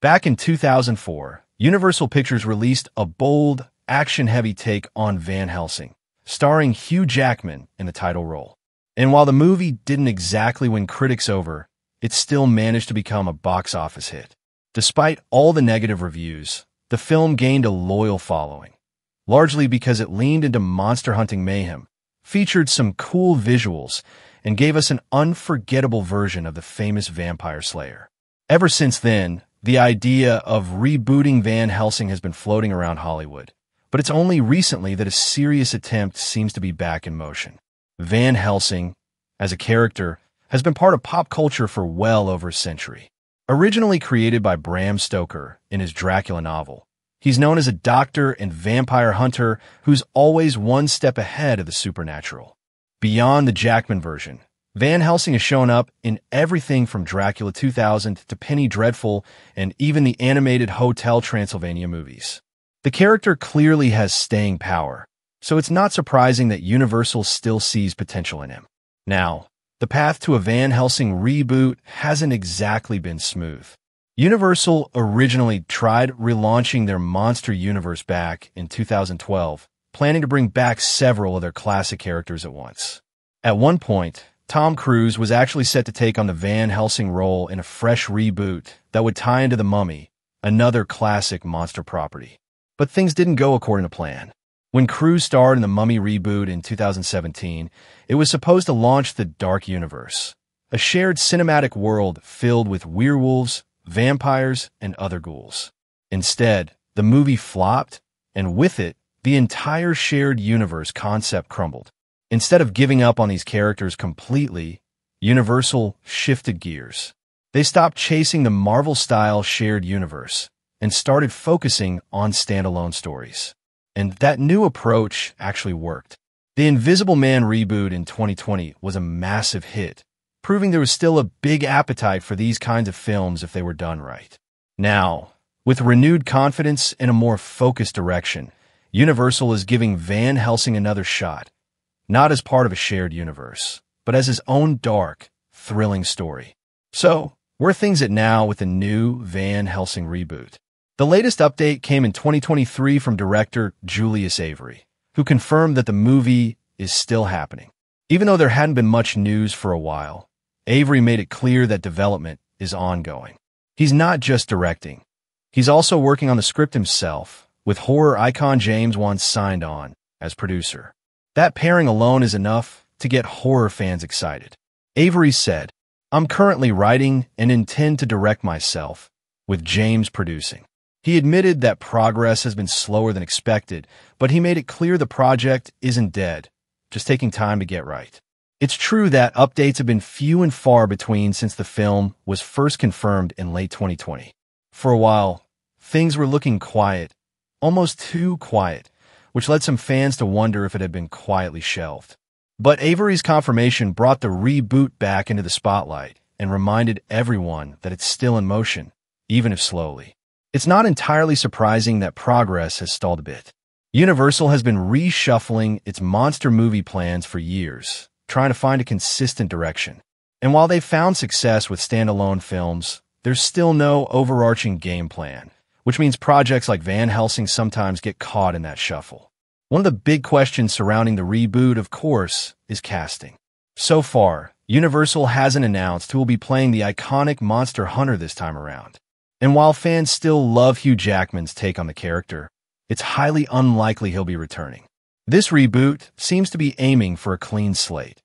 Back in 2004, Universal Pictures released a bold, action-heavy take on Van Helsing, starring Hugh Jackman in the title role. And while the movie didn't exactly win critics over, it still managed to become a box office hit. Despite all the negative reviews, the film gained a loyal following, largely because it leaned into monster hunting mayhem, featured some cool visuals, and gave us an unforgettable version of the famous vampire slayer. Ever since then, the idea of rebooting Van Helsing has been floating around Hollywood, but it's only recently that a serious attempt seems to be back in motion. Van Helsing, as a character, has been part of pop culture for well over a century. Originally created by Bram Stoker in his Dracula novel, he's known as a doctor and vampire hunter who's always one step ahead of the supernatural. Beyond the Jackman version, Van Helsing has shown up in everything from Dracula 2000 to Penny Dreadful and even the animated Hotel Transylvania movies. The character clearly has staying power, so it's not surprising that Universal still sees potential in him. Now, the path to a Van Helsing reboot hasn't exactly been smooth. Universal originally tried relaunching their monster universe back in 2012, planning to bring back several of their classic characters at once. At one point, Tom Cruise was actually set to take on the Van Helsing role in a fresh reboot that would tie into The Mummy, another classic monster property. But things didn't go according to plan. When Cruise starred in The Mummy reboot in 2017, it was supposed to launch the Dark Universe, a shared cinematic world filled with werewolves, vampires, and other ghouls. Instead, the movie flopped, and with it, the entire shared universe concept crumbled. Instead of giving up on these characters completely, Universal shifted gears. They stopped chasing the Marvel-style shared universe and started focusing on standalone stories. And that new approach actually worked. The Invisible Man reboot in 2020 was a massive hit, proving there was still a big appetite for these kinds of films if they were done right. Now, with renewed confidence and a more focused direction, Universal is giving Van Helsing another shot, not as part of a shared universe, but as his own dark, thrilling story. So, where are things at now with the new Van Helsing reboot? The latest update came in 2023 from director Julius Avery, who confirmed that the movie is still happening. Even though there hadn't been much news for a while, Avery made it clear that development is ongoing. He's not just directing. He's also working on the script himself, with horror icon James Wan signed on as producer. That pairing alone is enough to get horror fans excited. Avery said, "I'm currently writing and intend to direct myself, with James producing." He admitted that progress has been slower than expected, but he made it clear the project isn't dead, just taking time to get right. It's true that updates have been few and far between since the film was first confirmed in late 2020. For a while, things were looking quiet, almost too quiet, which led some fans to wonder if it had been quietly shelved. But Avery's confirmation brought the reboot back into the spotlight and reminded everyone that it's still in motion, even if slowly. It's not entirely surprising that progress has stalled a bit. Universal has been reshuffling its monster movie plans for years, trying to find a consistent direction. And while they've found success with standalone films, there's still no overarching game plan, which means projects like Van Helsing sometimes get caught in that shuffle. One of the big questions surrounding the reboot, of course, is casting. So far, Universal hasn't announced who will be playing the iconic monster hunter this time around. And while fans still love Hugh Jackman's take on the character, it's highly unlikely he'll be returning. This reboot seems to be aiming for a clean slate,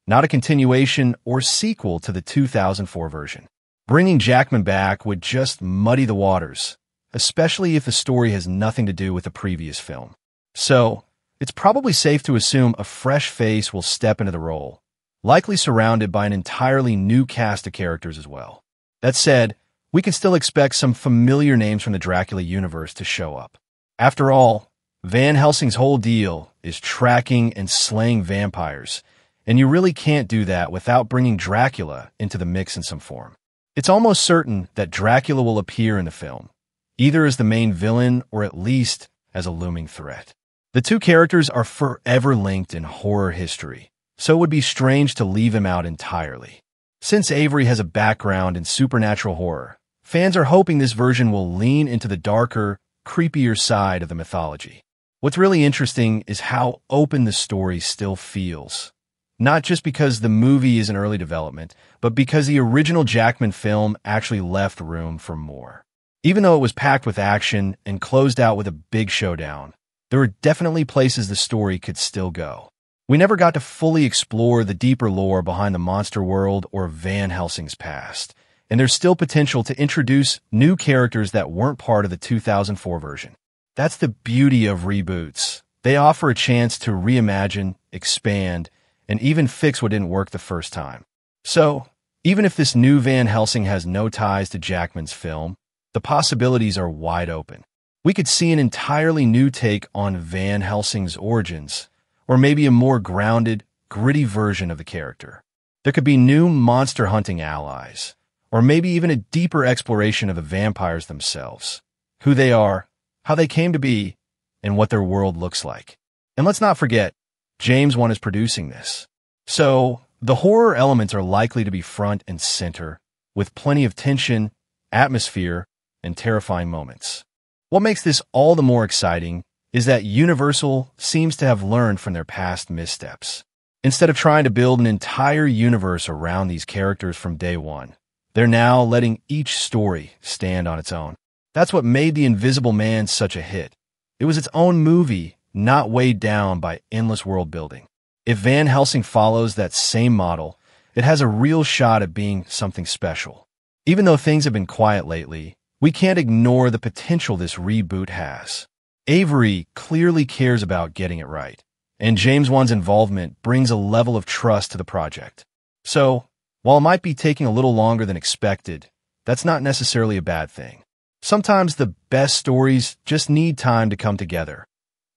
not a continuation or sequel to the 2004 version. Bringing Jackman back would just muddy the waters, especially if the story has nothing to do with the previous film. So, it's probably safe to assume a fresh face will step into the role, likely surrounded by an entirely new cast of characters as well. That said, we can still expect some familiar names from the Dracula universe to show up. After all, Van Helsing's whole deal is tracking and slaying vampires, and you really can't do that without bringing Dracula into the mix in some form. It's almost certain that Dracula will appear in the film, either as the main villain or at least as a looming threat. The two characters are forever linked in horror history, so it would be strange to leave him out entirely. Since Avery has a background in supernatural horror, Fans are hoping this version will lean into the darker, creepier side of the mythology. What's really interesting is how open the story still feels. Not just because the movie is in early development, but because the original Jackman film actually left room for more. Even though it was packed with action and closed out with a big showdown, there were definitely places the story could still go. We never got to fully explore the deeper lore behind the monster world or Van Helsing's past, and there's still potential to introduce new characters that weren't part of the 2004 version. That's the beauty of reboots. They offer a chance to reimagine, expand, and even fix what didn't work the first time. So, even if this new Van Helsing has no ties to Jackman's film, the possibilities are wide open. We could see an entirely new take on Van Helsing's origins, or maybe a more grounded, gritty version of the character. There could be new monster hunting allies, or maybe even a deeper exploration of the vampires themselves, who they are, how they came to be, and what their world looks like. And let's not forget, James Wan is producing this. So, the horror elements are likely to be front and center, with plenty of tension, atmosphere, and terrifying moments. What makes this all the more exciting is that Universal seems to have learned from their past missteps. Instead of trying to build an entire universe around these characters from day one, they're now letting each story stand on its own. That's what made The Invisible Man such a hit. It was its own movie, not weighed down by endless world building. If Van Helsing follows that same model, it has a real shot at being something special. Even though things have been quiet lately, we can't ignore the potential this reboot has. Avery clearly cares about getting it right, and James Wan's involvement brings a level of trust to the project. So, while it might be taking a little longer than expected, that's not necessarily a bad thing. Sometimes the best stories just need time to come together,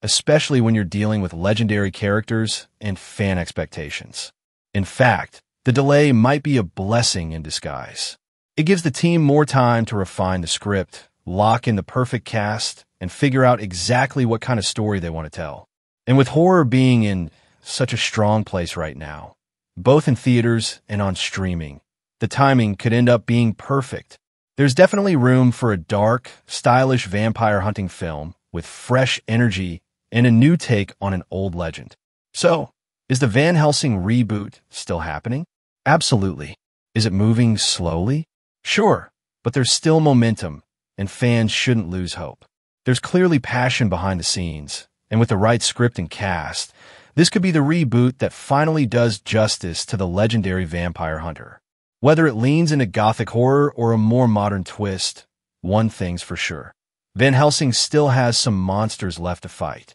especially when you're dealing with legendary characters and fan expectations. In fact, the delay might be a blessing in disguise. It gives the team more time to refine the script, lock in the perfect cast, and figure out exactly what kind of story they want to tell. And with horror being in such a strong place right now, both in theaters and on streaming, the timing could end up being perfect. There's definitely room for a dark, stylish vampire hunting film with fresh energy and a new take on an old legend. So, is the Van Helsing reboot still happening? Absolutely. Is it moving slowly? Sure, but there's still momentum, and fans shouldn't lose hope. There's clearly passion behind the scenes, and with the right script and cast, this could be the reboot that finally does justice to the legendary vampire hunter. Whether it leans into gothic horror or a more modern twist, one thing's for sure. Van Helsing still has some monsters left to fight,